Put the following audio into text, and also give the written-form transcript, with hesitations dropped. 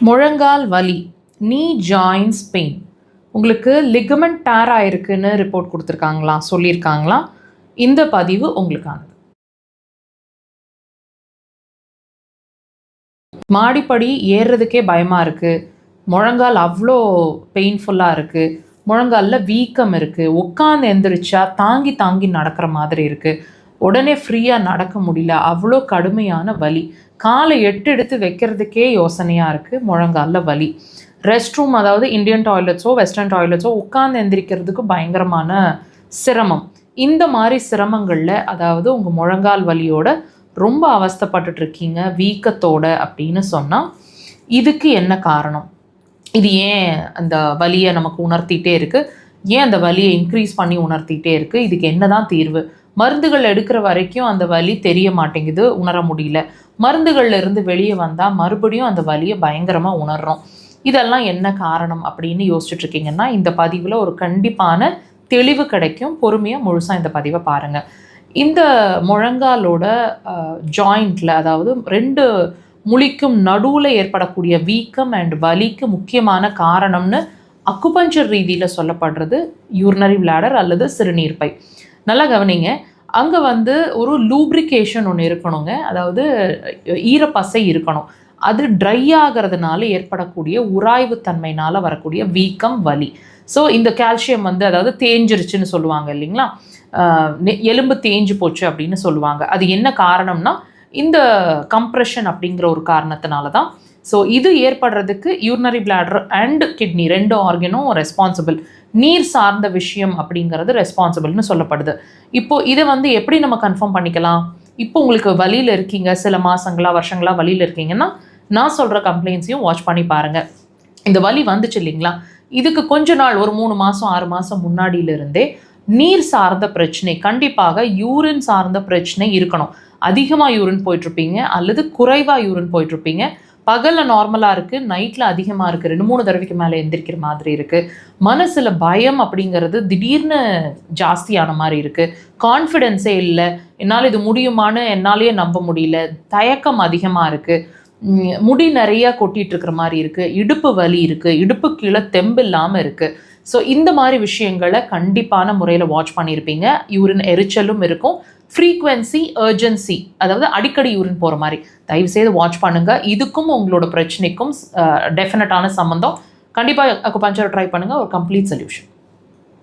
முழங்கால் வலி, நீ ஜாயின்ஸ் பெயின். உங்களுக்கு லிகமெண்ட் டேர் ஆயிருக்குன்னு ரிப்போர்ட் கொடுத்துருக்காங்களா, சொல்லியிருக்காங்களா? இந்த பதிவு உங்களுக்கானது. மாடிப்படி ஏறுறதுக்கே பயமாக இருக்குது, முழங்கால் அவ்வளோ பெயின்ஃபுல்லாக இருக்குது, முழங்காலில் வீக்கம் இருக்குது, உட்காந்து எந்திரிச்சா தாங்கி தாங்கி நடக்கிற மாதிரி இருக்குது, உடனே ஃப்ரீயாக நடக்க முடியல, அவ்வளோ கடுமையான வலி, காலை எடுத்து வைக்கிறதுக்கே யோசனையாக இருக்குது, முழங்காலில் வலி, ரெஸ்ட் ரூம் அதாவது இந்தியன் டாய்லெட்ஸோ வெஸ்டர்ன் டாய்லெட்ஸோ உட்காந்து எந்திரிக்கிறதுக்கு பயங்கரமான சிரமம். இந்த மாதிரி சிரமங்களில் அதாவது உங்கள் முழங்கால் வலியோட ரொம்ப அவஸ்தைப்பட்டுட்ருக்கீங்க, வீக்கத்தோட அப்படின்னு சொன்னால் இதுக்கு என்ன காரணம்? இது ஏன் அந்த வலியை நமக்கு உணர்த்திட்டே இருக்குது? ஏன் அந்த வலியை இன்க்ரீஸ் பண்ணி உணர்த்திட்டே இருக்குது? இதுக்கு என்ன தான் தீர்வு? மருந்துகள் எடுக்கிற வரைக்கும் அந்த வலி தெரிய மாட்டேங்குது, உணர முடியல. மருந்துகள்ல இருந்து வெளியே வந்தால் மறுபடியும் அந்த வலியை பயங்கரமாக உணர்றோம். இதெல்லாம் என்ன காரணம் அப்படின்னு யோசிச்சுட்ருக்கீங்கன்னா இந்த பதிவில் ஒரு கண்டிப்பான தெளிவு கிடைக்கும். பொறுமையாக முழுசாக இந்த பதிவை பாருங்கள். இந்த முழங்காலோட ஜாயிண்டில் அதாவது ரெண்டு முழிக்கும் நடுவில் ஏற்படக்கூடிய வீக்கம் அண்ட் வலிக்கு முக்கியமான காரணம்னு அக்குபஞ்சர் ரீதியில் சொல்லப்படுறது யூரினரி பிளாடர் அல்லது சிறுநீர்ப்பை. நல்லா கவனிங்க, அங்கே ஒரு லூப்ரிகேஷன் ஒன்று இருக்கணுங்க, அதாவது ஈரப்பசை இருக்கணும். அது ட்ரை ஆகிறதுனால ஏற்படக்கூடிய உராய்வு தன்மையினால் வரக்கூடிய வீக்கம், வலி. ஸோ இந்த கால்சியம் அதாவது தேஞ்சிருச்சுன்னு சொல்லுவாங்க இல்லைங்களா, எலும்பு தேஞ்சு போச்சு அப்படின்னு சொல்லுவாங்க. அது என்ன காரணம்னா இந்த கம்ப்ரெஷன் அப்படிங்கிற ஒரு காரணத்தினால தான். ஸோ இது ஏற்படுறதுக்கு யூரினரி பிளாடர் அண்ட் கிட்னி ரெண்டு ஆர்கனும் ரெஸ்பான்சிபிள். நீர் சார்ந்த விஷயம் அப்படிங்கிறது ரெஸ்பான்சிபிள்னு சொல்லப்படுது. இப்போது இதை எப்படி நம்ம கன்ஃபார்ம் பண்ணிக்கலாம்? இப்போ உங்களுக்கு வலியில் இருக்கீங்க, சில மாதங்களா வருஷங்களா வலியில் இருக்கீங்கன்னா நான் சொல்கிற கம்ப்ளைண்ட்ஸையும் வாட்ச் பண்ணி பாருங்கள். இந்த வலி வந்துச்சு இல்லைங்களா, இதுக்கு கொஞ்ச நாள் ஒரு 3 மாதம் 6 மாதம் முன்னாடியிலிருந்தே நீர் சார்ந்த பிரச்சனை, கண்டிப்பாக யூரின் சார்ந்த பிரச்சனை இருக்கணும். அதிகமாக யூரின் போயிட்டுருப்பீங்க அல்லது குறைவாக யூரின் போயிட்டுருப்பீங்க. பகலில் நார்மலாக இருக்குது, நைட்டில் அதிகமாக இருக்குது, 2-3 தடவைக்கு மேலே எந்திரிக்கிற மாதிரி இருக்குது. மனசில் பயம் அப்படிங்கிறது திடீர்னு ஜாஸ்தியான மாதிரி இருக்குது. கான்ஃபிடென்ஸே இல்லை, என்னால் இது முடியுமான்னு என்னாலேயே நம்ப முடியல, தயக்கம் அதிகமாக இருக்குது, முடி நிறையா கொட்டிகிட்டு இருக்கிற மாதிரி இருக்குது, இடுப்பு வலி இருக்குது, இடுப்பு கீழே தெம்பு இல்லாமல் இருக்குது. ஸோ இந்த மாதிரி விஷயங்களை கண்டிப்பான முறையில் வாட்ச் பண்ணியிருப்பீங்க. யூரின் எரிச்சலும் இருக்கும், ஃப்ரீக்வன்சி, அர்ஜென்சி அதாவது அடிக்கடி யூரின் போகிற மாதிரி. தயவுசெய்து வாட்ச் பண்ணுங்கள். இதுக்கும் உங்களோட பிரச்சனைக்கும் டெஃபினட்டான சம்மந்தம். கண்டிப்பாக அக்குபஞ்சர் ட்ரை பண்ணுங்கள், ஒரு கம்ப்ளீட் சொல்யூஷன்.